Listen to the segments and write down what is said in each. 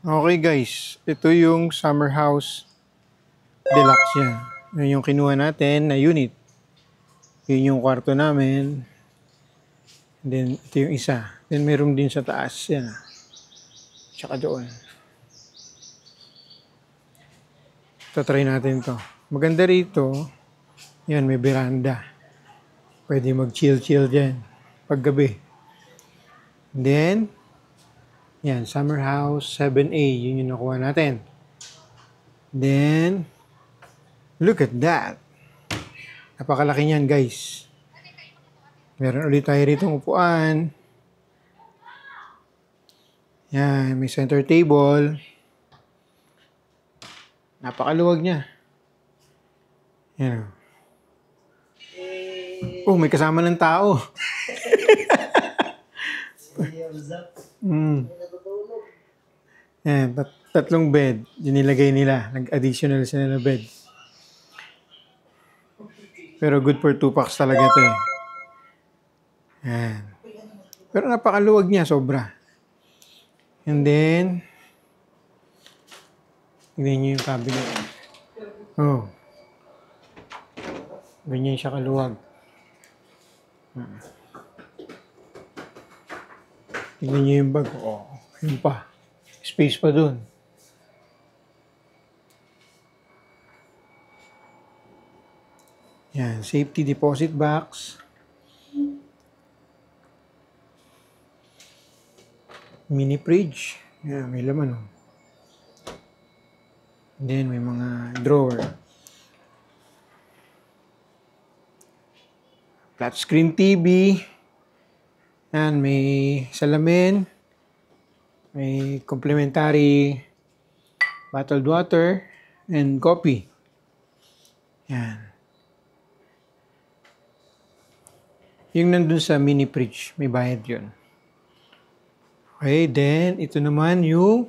Okay guys, ito yung summer house deluxe niya. Yun yung kinuha natin na unit. Yun yung kwarto namin. And then ito yung isa. Then meron din sa taas. Yan. Tsaka doon. Try natin to. Maganda rito. Yan, may veranda. Pwede mag-chill-chill dyan. Paggabi. And then, yan, summer house 7A. Yun yung nakuha natin. Then, look at that. Napakalaki niyan guys. Meron ulit tayo rito upuan. Yan, may center table. Napakaluwag niya. Yan. Oh, may kasama ng tao. Yan, tatlong bed. Nilagay nila. Nag-additional sila na bed. Pero good for 2 packs talaga ito eh. Yan. Pero napakaluwag niya, sobra. And then, tignan nyo yung cabinet. Oh. Ganyan siya kaluwag. Tignan nyo yung bag. Oh, yun pa. Space pa dun. Yan, safety deposit box. Mini fridge. Yan, may laman oh. And then may mga drawer. Flat screen TV. Yan, may salamin. May complimentary bottled water and coffee. Yan. Yung nandun sa mini fridge, may bayad yun. Okay, then ito naman yung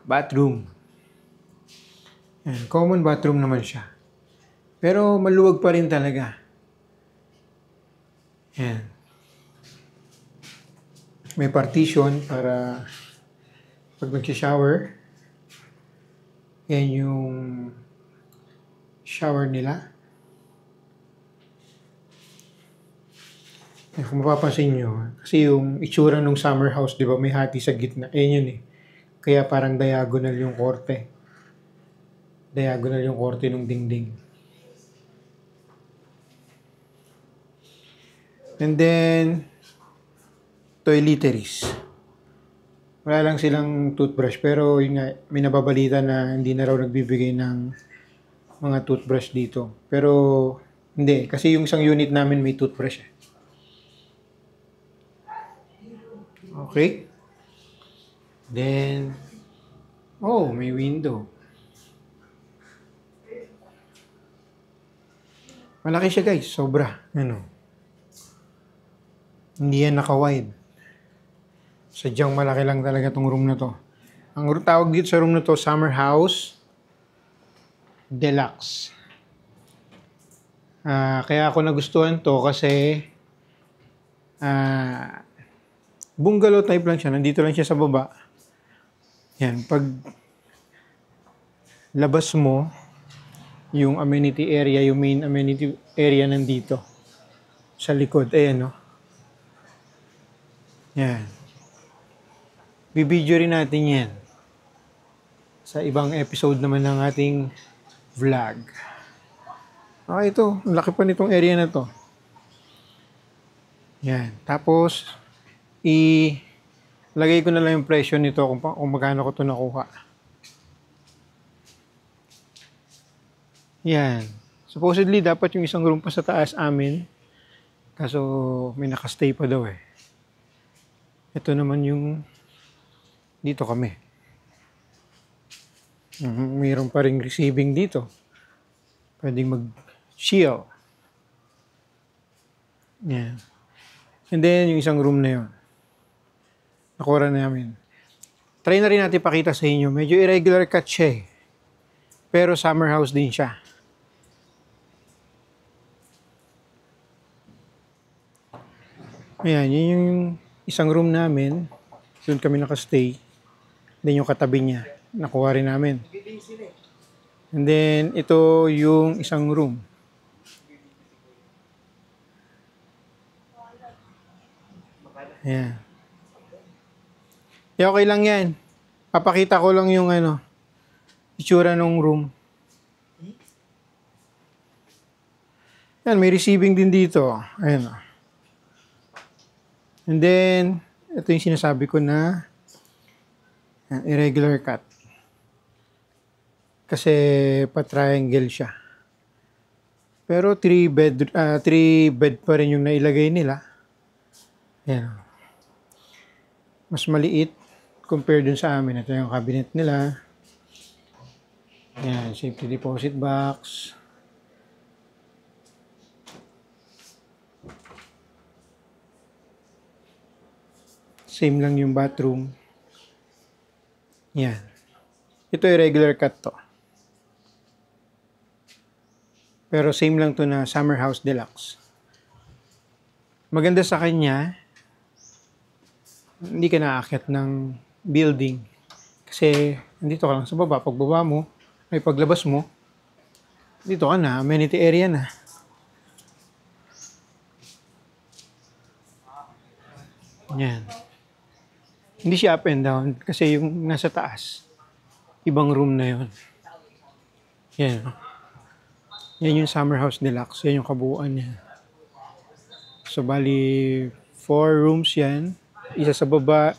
bathroom. Yan, common bathroom naman siya. Pero maluwag pa rin talaga. Yan. May partition para pag nag-shower. Yan yung shower nila. Kung mapapansin nyo, kasi yung itsura ng summer house, di ba, may hati sa gitna. Yun eh. Kaya parang diagonal yung korte. Diagonal yung korte ng dingding. And then, toiletries. Wala lang silang toothbrush, pero yun nga, may nababalita na hindi na raw nagbibigay ng mga toothbrush dito. Pero, hindi. Kasi yung isang unit namin may toothbrush eh. Okay. Then, oh, may window. Malaki siya guys, sobra. Ano? Hindi yan naka-wide. Sadyang malaki lang talaga tong room na to. Ang tawag dito sa room na to, Summer House Deluxe. Kaya ako nagustuhan to kasi bungalow type lang siya. Nandito lang siya sa baba. Yan. Pag labas mo, yung amenity area, yung main amenity area nandito. Sa likod. Ayan, no? Yan. Bibidyo rin natin yan. Sa ibang episode naman ng ating vlog. Okay, ito. Ang laki pa nitong area na to. Yan. Tapos, lagay ko na lang yung presyo nito kung magkano ko ito nakuha. Yan. Supposedly, dapat yung isang room pa sa taas amin. Kaso, may nakastay pa daw eh. Ito naman yung dito kami. Mayroon pa ring receiving dito. Pwedeng mag-chill. Yan. And then, yung isang room na yun. Nakuha namin. Try na rin natin pakita sa inyo. Medyo irregular cut siya eh. Pero summer house din siya. Ayan, yun yung isang room namin. Doon kami nakastay. Then yung katabi niya, nakuha rin namin. And then ito yung isang room. Ayan. Okay lang yan. Papakita ko lang yung itsura ng room. Yan, may receiving din dito. Ayan. And then, ito yung sinasabi ko na irregular cut. Kasi pa-triangle siya. Pero 3 bed pa rin yung nailagay nila. Ayan. Mas maliit compared dun sa amin. Ito yung cabinet nila. Ayan, safety deposit box. Same lang yung bathroom. Yan. Ito ay regular cut to. Pero same lang to na Summer House Deluxe. Maganda sa kanya, hindi ka naakyat ng building. Kasi nandito ka lang sa baba. Pagbaba mo, ay paglabas mo, dito ka na, amenity area na. Yan. Hindi siya up and down kasi yung nasa taas, ibang room na yon. Yan. Yan yung Summer House Deluxe. Yan yung kabuuan niya. So, bali, 4 rooms yan. Isa sa baba,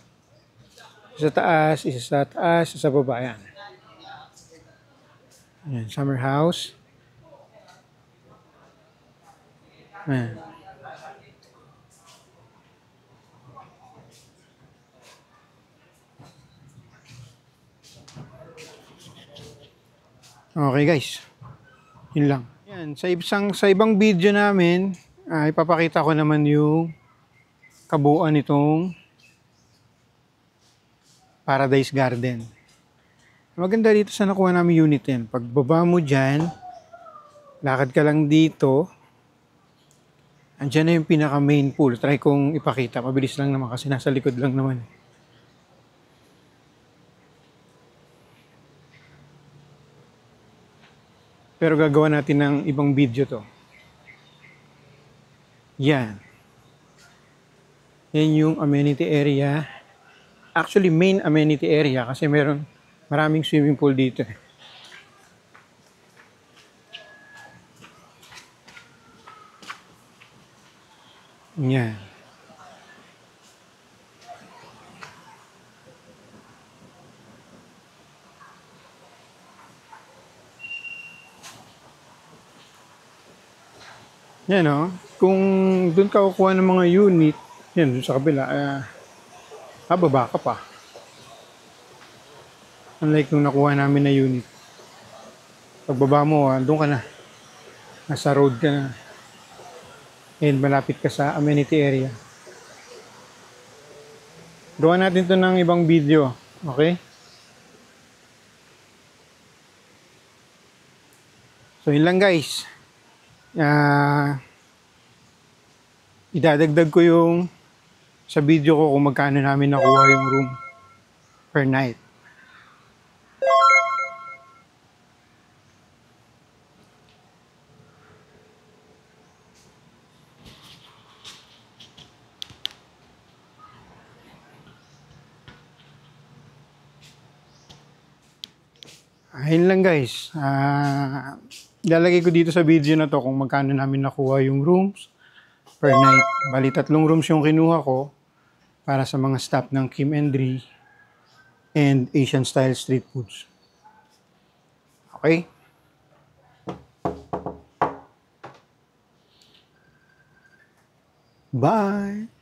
isa sa taas, isa sa taas, isa sa baba. Yan. Yan, Summer House. Yan. Okay guys, yun lang. Yan, sa ibang video namin, ipapakita ko naman yung kabuuan nitong Paradise Garden. Maganda dito sa nakuha namin unit yan. Pagbaba mo dyan, lakad ka lang dito, andyan na yung pinaka main pool. Try kong ipakita, mabilis lang naman kasi nasa likod lang naman. Pero gagawa natin ng ibang video to. Yan. Yan yung amenity area. Actually, main amenity area kasi maraming swimming pool dito. Yan. Yan o. Kung doon ka kukuha ng mga unit, yan, doon sa kabila, baba ka pa. Unlike nung nakuha namin na unit. Pagbaba mo, doon ka na. Nasa road ka na. And malapit ka sa amenity area. Gawa natin to ng ibang video. Okay? So, yun lang guys. Idadagdag ko yung sa video ko kung magkano namin nakuha yung room per night. Ayun lang guys. Ilalagay ko dito sa video na to kung magkano namin nakuha yung rooms per night. Bali, 3 rooms yung kinuha ko para sa mga staff ng Kim and Dri and Asian Style Street Foods. Okay? Bye!